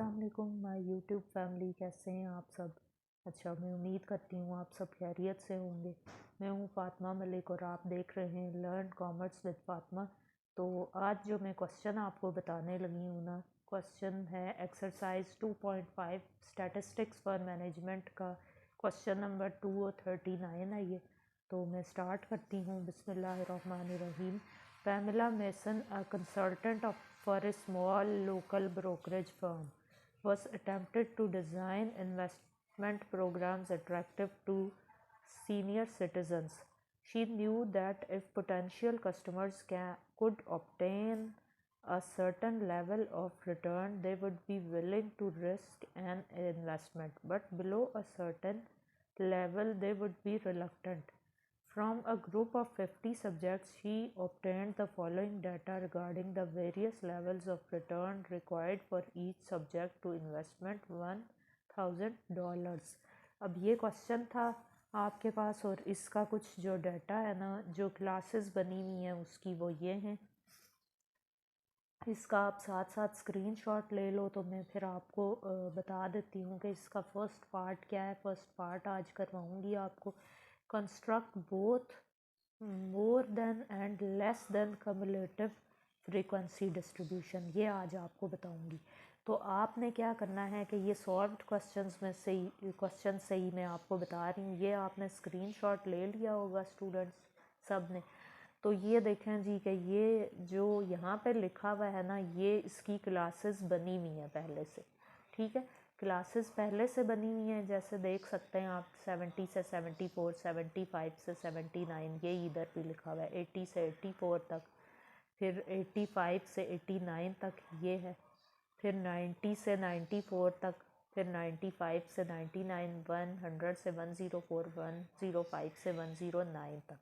अस्सलाम वालेकुम my YouTube family, कैसे हैं आप सब। अच्छा, मैं उम्मीद करती हूँ आप सब खैरियत से होंगे। मैं हूँ फ़ातिमा मलिक और आप देख रहे हैं लर्न कॉमर्स विद फ़ातिमा। तो आज जो मैं क्वेश्चन आपको बताने लगी हूँ ना, क्वेश्चन है एक्सरसाइज 2.5 स्टैटिस्टिक्स फॉर मैनेजमेंट का क्वेश्चन नंबर 239 है ये। तो मैं स्टार्ट करती हूँ। बिस्मिल्लाहिर्रहमानिर्रहीम। Pamela Mason, a consultant for a small local brokerage firm, was attempted to design investment programs attractive to senior citizens. She knew that if potential customers could obtain a certain level of return, they would be willing to risk an investment, but below a certain level, they would be reluctant. From a group of 50 subjects, she obtained the following data regarding the various levels of return required for each subject to investment $1,000। अब ये question था आपके पास और इसका कुछ जो data है ना, जो क्लासेस बनी हुई हैं उसकी वो ये हैं। इसका आप साथ साथ स्क्रीनशॉट ले लो तो मैं फिर आपको बता देती हूँ कि इसका फर्स्ट पार्ट क्या है। फर्स्ट पार्ट आज करवाऊँगी आपको। Construct both more than and less than cumulative frequency distribution, ये आज आपको बताऊंगी। तो आपने क्या करना है कि ये सॉल्व्ड क्वेश्चंस में से ही क्वेश्चन से ही मैं आपको बता रही हूँ। ये आपने स्क्रीनशॉट ले लिया होगा स्टूडेंट्स सब ने। तो ये देखें जी कि ये जो यहाँ पे लिखा हुआ है ना, ये इसकी क्लासेस बनी हुई हैं पहले से। ठीक है, क्लासेस पहले से बनी हुई हैं, जैसे देख सकते हैं आप 70 से 74, 75 से 79, ये इधर भी लिखा हुआ है 80 से 84 तक, फिर 85 से 89 तक ये है, फिर 90 से 94 तक, फिर 95 से 99, 100 से 104, 105 से 109 तक।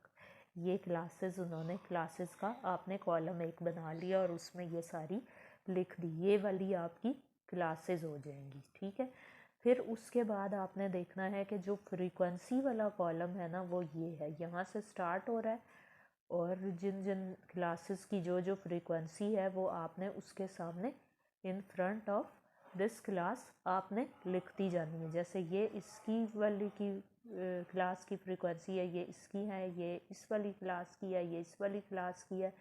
ये क्लासेस उन्होंने क्लासेस का आपने कॉलम एक बना लिया और उसमें ये सारी लिख दी। ये वाली आपकी क्लासेस हो जाएंगी। ठीक है, फिर उसके बाद आपने देखना है कि जो फ्रीक्वेंसी वाला कॉलम है ना वो ये है, यहाँ से स्टार्ट हो रहा है और जिन जिन क्लासेस की जो जो फ्रीक्वेंसी है वो आपने उसके सामने in front of this class आपने लिखती जानी है। जैसे ये इसकी वाली की क्लास की फ्रीक्वेंसी है, ये इसकी है, ये इस वाली क्लास की है, ये इस वाली क्लास की है,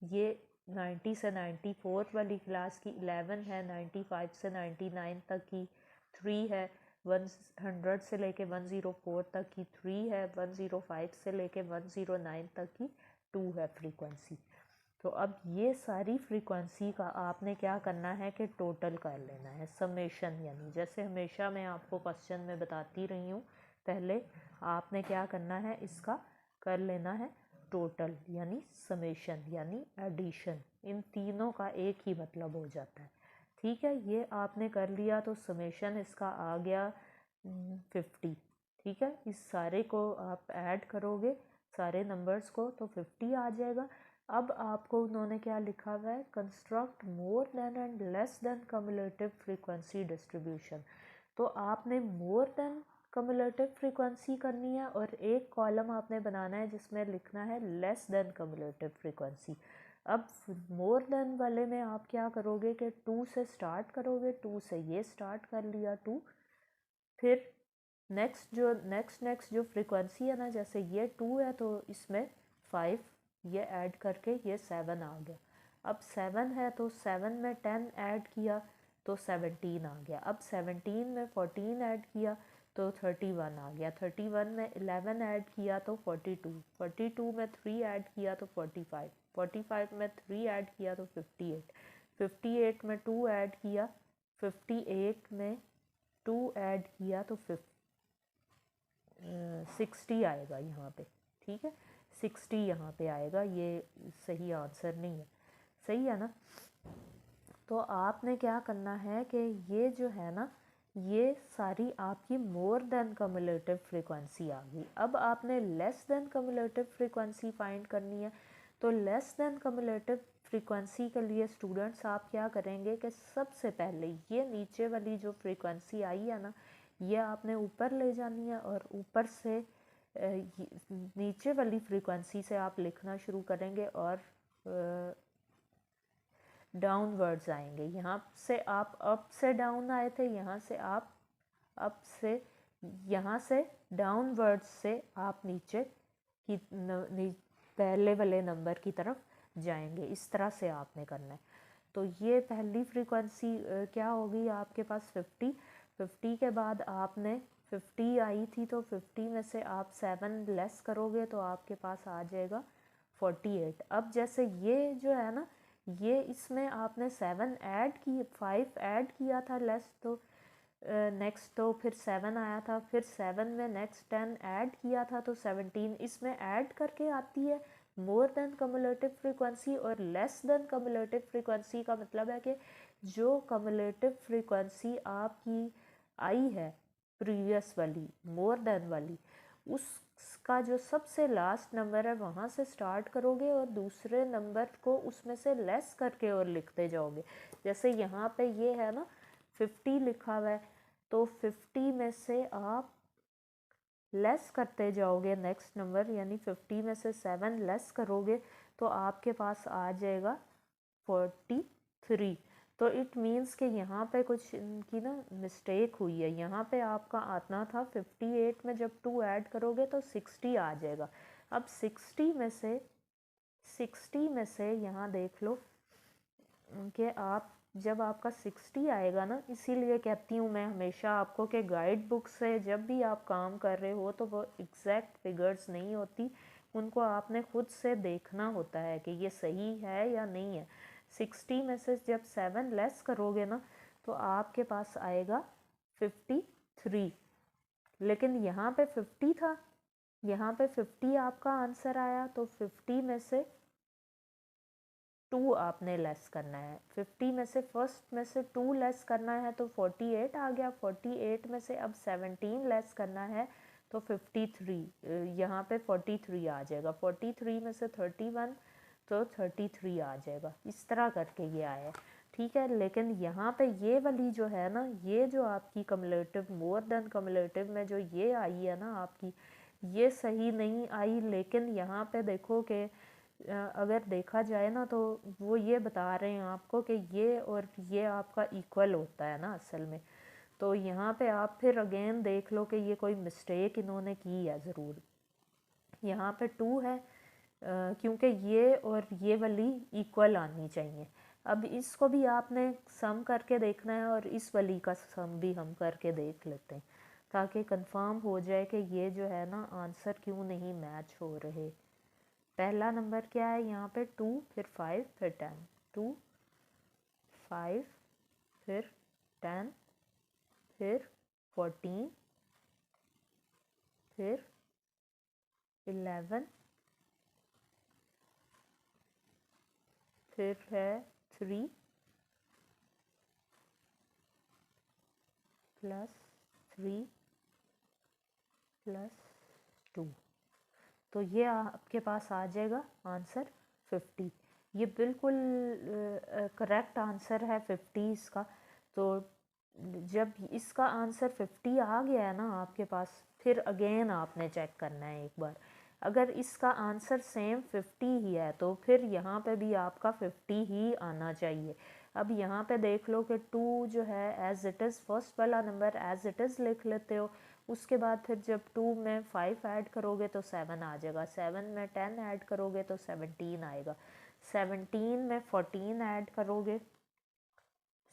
ये 90 से 94 वाली क्लास की 11 है, 95 से 99 तक की 3 है, 100 से लेके 104 तक की 3 है, 105 से लेके 109 तक की 2 है फ्रीक्वेंसी। तो अब ये सारी फ्रीक्वेंसी का आपने क्या करना है कि टोटल कर लेना है, समेशन। यानी जैसे हमेशा मैं आपको क्वेश्चन में बताती रही हूँ, पहले आपने क्या करना है, इसका कर लेना है टोटल यानी समेशन यानी एडिशन। इन तीनों का एक ही मतलब हो जाता है। ठीक है, ये आपने कर लिया तो समेशन इसका आ गया 50। ठीक है, इस सारे को आप ऐड करोगे सारे नंबर्स को तो 50 आ जाएगा। अब आपको उन्होंने क्या लिखा हुआ है, construct more than and less than cumulative frequency distribution. तो आपने मोर देन कम्युलेटिव फ्रीक्वेंसी करनी है और एक कॉलम आपने बनाना है जिसमें लिखना है लेस देन कम्युलेटिव फ्रीक्वेंसी। अब मोर देन वाले में आप क्या करोगे कि 2 से स्टार्ट करोगे, 2 से ये स्टार्ट कर लिया 2, फिर नेक्स्ट जो फ्रीक्वेंसी है ना, जैसे ये 2 है तो इसमें 5 ये ऐड करके ये 7 आ गया। अब 7 है तो 7 में 10 ऐड किया तो 17 आ गया। अब 17 में 14 ऐड किया तो 31 आ गया। 31 में 11 ऐड किया तो 42, 42 में 3 ऐड किया तो 45, 45 में 3 ऐड किया तो 58, 58 में 2 ऐड किया, 58 में 2 ऐड किया तो 60 आएगा यहाँ पे। ठीक है, 60 यहाँ पे आएगा। ये सही आंसर नहीं है, सही है ना। तो आपने क्या करना है कि ये जो है ना, ये सारी आपकी मोर देन कम्युलेटिव फ्रीक्वेंसी आ गई। अब आपने less than cumulative frequency find करनी है। तो लेस देन कम्युलेटिव फ्रीक्वेंसी के लिए स्टूडेंट्स आप क्या करेंगे कि सबसे पहले ये नीचे वाली जो फ्रीक्वेंसी आई है ना, ये आपने ऊपर ले जानी है और ऊपर से नीचे वाली फ्रीक्वेंसी से आप लिखना शुरू करेंगे और डाउनवर्ड्स आएंगे। यहाँ से आप अप से डाउन आए थे, यहाँ से आप अप से, यहाँ से डाउनवर्ड्स से आप नीचे की पहले वाले नंबर की तरफ जाएंगे। इस तरह से आपने करना है। तो ये पहली फ्रीक्वेंसी क्या होगी आपके पास 50। 50 के बाद आपने 50 आई थी, तो 50 में से आप 7 लेस करोगे तो आपके पास आ जाएगा 48। अब जैसे ये जो है ना, ये इसमें आपने 7 ऐड की, 5 ऐड किया था लेस, तो नेक्स्ट तो फिर 7 आया था, फिर 7 में नेक्स्ट 10 ऐड किया था तो 17 इसमें ऐड करके आती है। मोर देन कम्युलेटिव फ्रीक्वेंसी और लेस देन कम्युलेटिव फ्रीक्वेंसी का मतलब है कि जो कम्युलेटिव फ्रीक्वेंसी आपकी आई है प्रीवियस वाली, मोर देन वाली, उसका जो सबसे लास्ट नंबर है वहाँ से स्टार्ट करोगे और दूसरे नंबर को उसमें से लेस करके और लिखते जाओगे। जैसे यहाँ पे ये है ना 50 लिखा हुआ है, तो 50 में से आप लेस करते जाओगे नेक्स्ट नंबर, यानी 50 में से 7 लेस करोगे तो आपके पास आ जाएगा 43। तो इट मीन्स कि यहाँ पे कुछ इनकी ना मिस्टेक हुई है। यहाँ पे आपका आना था 58 में जब 2 ऐड करोगे तो 60 आ जाएगा। अब 60 में से यहाँ देख लो कि आप जब आपका 60 आएगा ना, इसीलिए कहती हूँ मैं हमेशा आपको कि गाइड बुक से जब भी आप काम कर रहे हो तो वो एग्जैक्ट फिगर्स नहीं होती, उनको आपने खुद से देखना होता है कि ये सही है या नहीं है। 60 में से जब 7 लेस करोगे ना तो आपके पास आएगा 53। लेकिन यहाँ पे 50 था, यहाँ पे 50 आपका आंसर आया, तो 50 में से 2 आपने लेस करना है। 50 में से फर्स्ट में से 2 लेस करना है तो 48 आ गया। 48 में से अब 17 लेस करना है तो 53, यहाँ पे 43 आ जाएगा। 43 में से 31 तो 33 आ जाएगा। इस तरह करके ये आया, ठीक है। लेकिन यहाँ पे ये वाली जो है ना, ये जो आपकी कम्युलेटिव मोर देन कम्युलेटिव में जो ये आई है ना आपकी, ये सही नहीं आई। लेकिन यहाँ पे देखो कि अगर देखा जाए ना तो वो ये बता रहे हैं आपको कि ये और ये आपका इक्वल होता है ना असल में। तो यहाँ पे आप फिर अगेन देख लो कि ये कोई मिस्टेक इन्होंने की है ज़रूर। यहाँ पे 2 है क्योंकि ये और ये वाली इक्वल आनी चाहिए। अब इसको भी आपने सम करके देखना है और इस वाली का सम भी हम करके देख लेते हैं ताकि कंफर्म हो जाए कि ये जो है ना आंसर क्यों नहीं मैच हो रहे। पहला नंबर क्या है यहाँ पे 2, फिर 5, फिर 10। 2, 5, फिर 10, फिर 14, फिर 11, फिर है 3 प्लस 3 प्लस 2। तो ये आपके पास आ जाएगा आंसर 50। ये बिल्कुल करेक्ट आंसर है 50 इसका। तो जब इसका आंसर 50 आ गया है ना आपके पास, फिर अगेन आपने चेक करना है एक बार। अगर इसका आंसर सेम 50 ही है तो फिर यहाँ पे भी आपका 50 ही आना चाहिए। अब यहाँ पे देख लो कि 2 जो है एज इट इज़, फर्स्ट वाला नंबर एज इट इज़ लिख लेते हो। उसके बाद फिर जब 2 में 5 ऐड करोगे तो 7 आ जाएगा। 7 में 10 ऐड करोगे तो 17 आएगा। 17 में 14 ऐड करोगे,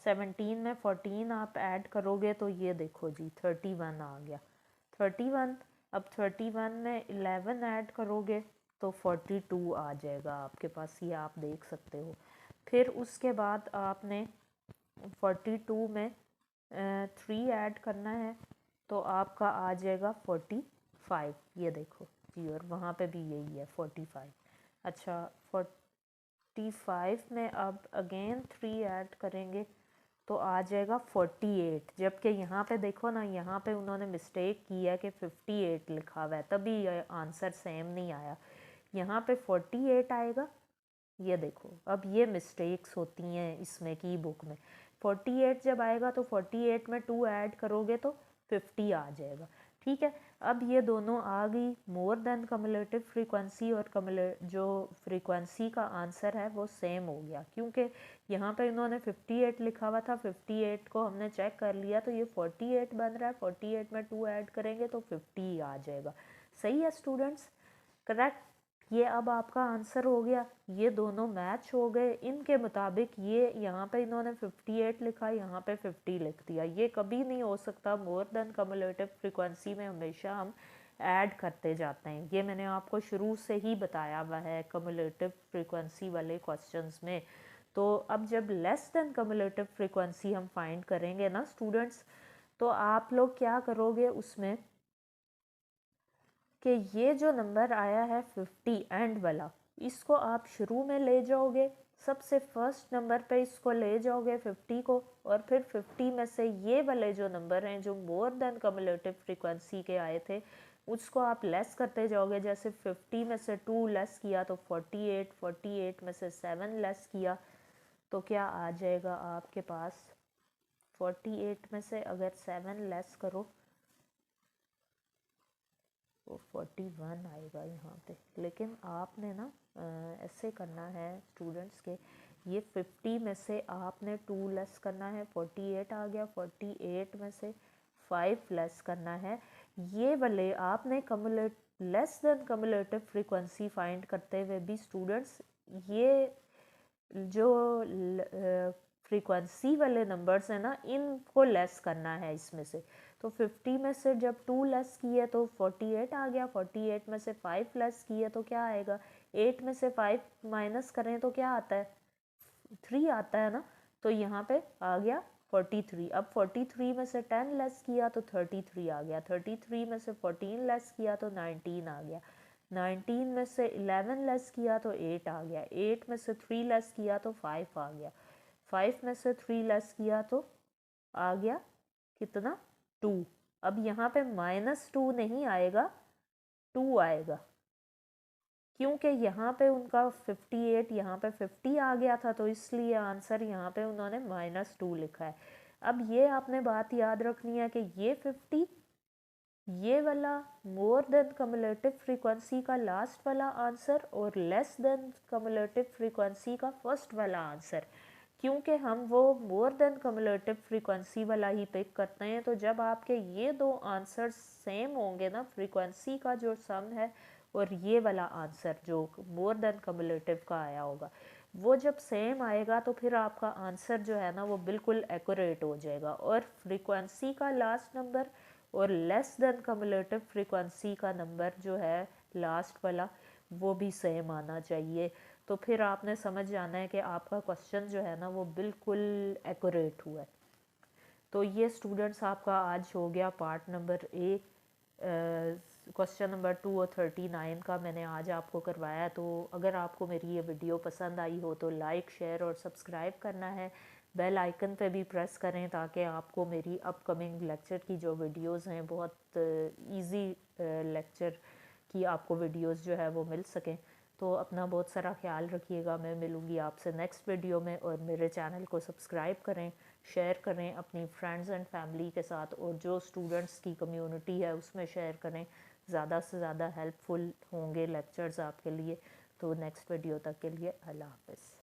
17 में 14 आप ऐड करोगे तो ये देखो जी 31 आ गया। 31, अब 31 में 11 ऐड करोगे तो 42 आ जाएगा आपके पास, ये आप देख सकते हो। फिर उसके बाद आपने 42 में 3 ऐड करना है तो आपका आ जाएगा 45, ये देखो जी। और वहाँ पे भी यही है 45। अच्छा, 45 में अब अगेन 3 ऐड करेंगे तो आ जाएगा 48। जबकि यहाँ पे देखो ना, यहाँ पे उन्होंने मिस्टेक की है कि 58 लिखा हुआ है, तभी आंसर सेम नहीं आया। यहाँ पे 48 आएगा, ये देखो। अब ये मिस्टेक्स होती हैं इसमें की बुक में। 48 जब आएगा तो 48 में 2 ऐड करोगे तो 50 आ जाएगा। ठीक है, अब ये दोनों आ गई, मोर देन कम्युलेटिव फ्रीक्वेंसी और जो फ्रीक्वेंसी का आंसर है वो सेम हो गया, क्योंकि यहाँ पे इन्होंने 58 लिखा हुआ था, 58 को हमने चेक कर लिया तो ये 48 बन रहा है, 48 में 2 ऐड करेंगे तो 50 आ जाएगा। सही है स्टूडेंट्स, करेक्ट। ये अब आपका आंसर हो गया, ये दोनों मैच हो गए। इनके मुताबिक ये यहाँ पे इन्होंने 58 लिखा, यहाँ पे 50 लिख दिया, ये कभी नहीं हो सकता। मोर देन कम्युलेटिव फ्रीक्वेंसी में हमेशा हम ऐड करते जाते हैं, ये मैंने आपको शुरू से ही बताया हुआ है कम्युलेटिव फ्रीक्वेंसी वाले क्वेश्चंस में। तो अब जब लेस देन कम्युलेटिव फ्रीक्वेंसी हम फाइंड करेंगे ना स्टूडेंट्स, तो आप लोग क्या करोगे उसमें कि ये जो नंबर आया है 50 एंड वाला, इसको आप शुरू में ले जाओगे, सबसे फर्स्ट नंबर पे इसको ले जाओगे 50 को, और फिर 50 में से ये वाले जो नंबर हैं जो मोर देन कम्युलेटिव फ्रीक्वेंसी के आए थे उसको आप लेस करते जाओगे। जैसे 50 में से 2 लेस किया तो 48, 48 में से 7 लेस किया तो क्या आ जाएगा आपके पास, 48 में से अगर 7 लेस करो वो 41 आएगा यहाँ पे। लेकिन आपने ना ऐसे करना है स्टूडेंट्स के, ये 50 में से आपने 2 लेस करना है, 48 आ गया, 48 में से 5 लेस करना है। ये वाले आपने less than cumulative frequency find करते हुए भी स्टूडेंट्स ये जो फ्रीक्वेंसी वाले नंबर्स हैं ना इनको लेस करना है इसमें से। तो 50 में से जब 2 लेस किए तो 48 आ गया, 48 में से 5 लेस किए तो क्या आएगा, 8 में से 5 माइनस करें तो क्या आता है, 3 आता है ना, तो यहाँ पे आ गया 43। अब 43 में से 10 लेस किया तो 33 आ गया, 33 में से 14 लेस किया तो 19 आ गया, 19 में से 11 लेस किया तो 8 आ गया, 8 में से 3 लेस किया तो 5 आ गया, 5 में से 3 लेस किया तो आ गया कितना, 2। अब यहाँ पे -2 नहीं आएगा, 2 आएगा, क्योंकि यहाँ पे उनका 58 यहाँ पे 50 आ गया था तो इसलिए आंसर यहाँ पे उन्होंने -2 लिखा है। अब ये आपने बात याद रखनी है कि ये 50 ये वाला मोर देन कम्युलेटिव फ्रीक्वेंसी का लास्ट वाला आंसर और लेस देन कम्युलेटिव फ्रीक्वेंसी का फर्स्ट वाला आंसर, क्योंकि हम वो मोर देन कम्युलेटिव फ्रीक्वेंसी वाला ही पिक करते हैं। तो जब आपके ये दो आंसर सेम होंगे ना, फ्रीक्वेंसी का जो सम है और ये वाला आंसर जो मोर देन कम्युलेटिव का आया होगा, वो जब सेम आएगा तो फिर आपका आंसर जो है ना वो बिल्कुल एक्यूरेट हो जाएगा। और फ्रीक्वेंसी का लास्ट नंबर और लेस देन कम्युलेटिव फ्रीक्वेंसी का नंबर जो है लास्ट वाला वो भी सेम आना चाहिए। तो फिर आपने समझ जाना है कि आपका क्वेश्चन जो है ना वो बिल्कुल एक्यूरेट हुआ है। तो ये स्टूडेंट्स आपका आज हो गया part number A, question number 2 और 39 का मैंने आज आपको करवाया। तो अगर आपको मेरी ये वीडियो पसंद आई हो तो लाइक, शेयर और सब्सक्राइब करना है, बेल आइकन पे भी प्रेस करें ताकि आपको मेरी अपकमिंग लेक्चर की जो वीडियोस हैं, बहुत इजी लेक्चर की आपको वीडियोस जो है वो मिल सकें। तो अपना बहुत सारा ख्याल रखिएगा, मैं मिलूँगी आपसे नेक्स्ट वीडियो में। और मेरे चैनल को सब्सक्राइब करें, शेयर करें अपनी फ्रेंड्स एंड फैमिली के साथ, और जो स्टूडेंट्स की कम्युनिटी है उसमें शेयर करें, ज़्यादा से ज़्यादा हेल्पफुल होंगे लेक्चर्स आपके लिए। तो नेक्स्ट वीडियो तक के लिए अल्लाह हाफ़िज़।